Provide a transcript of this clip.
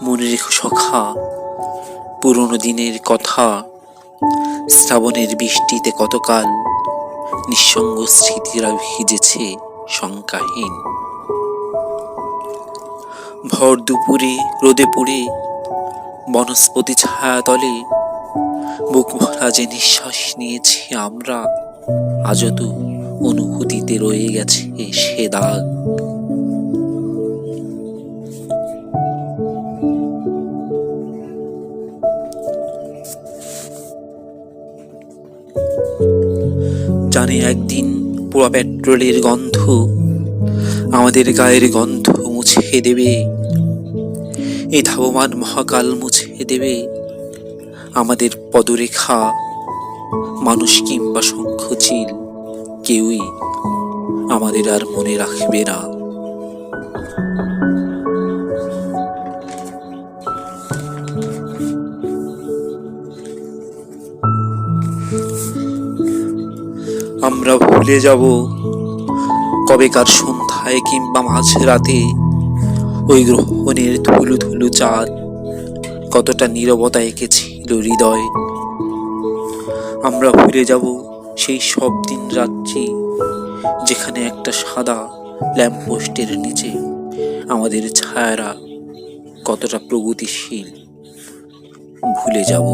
মনে রেখো সখা, পুরনো দিনের কথা। শ্রাবণের বৃষ্টিতে কতকাল নিঃসঙ্গ স্মৃতিরা ভিজেছে শঙ্কাহীন। ভর দুপুরে রোদে পুড়ে বনস্পতি ছায়াতলে বুক ভরা যে নিঃশ্বাস নিয়েছি আমরা, আজও তো অনুভূতিতে রয়ে গেছে সে দাগ। জানি একদিন পোড়া পেট্রোলের গন্ধ আমাদের গায়ের গন্ধ মুছে দেবে, এই ধাবমান মহাকাল মুছে দেবে আমাদের পদরেখা। মানুষ কিংবা শঙ্খচিল কেউই আমাদের আর মনে রাখবে না। আমরা ভুলে যাব কবেকার সন্ধ্যায় কিংবা মাঝরাতে ওই গ্রহণের ধুলু ধুলু চাঁদ কতটা নীরবতা এঁকেছিল হৃদয়। আমরা ভুলে যাব সেই সব দিন রাত্রি যেখানে একটা সাদা ল্যাম্পপোস্টের নিচে আমাদের ছায়ারা কতটা প্রগতিশীল। ভুলে যাব।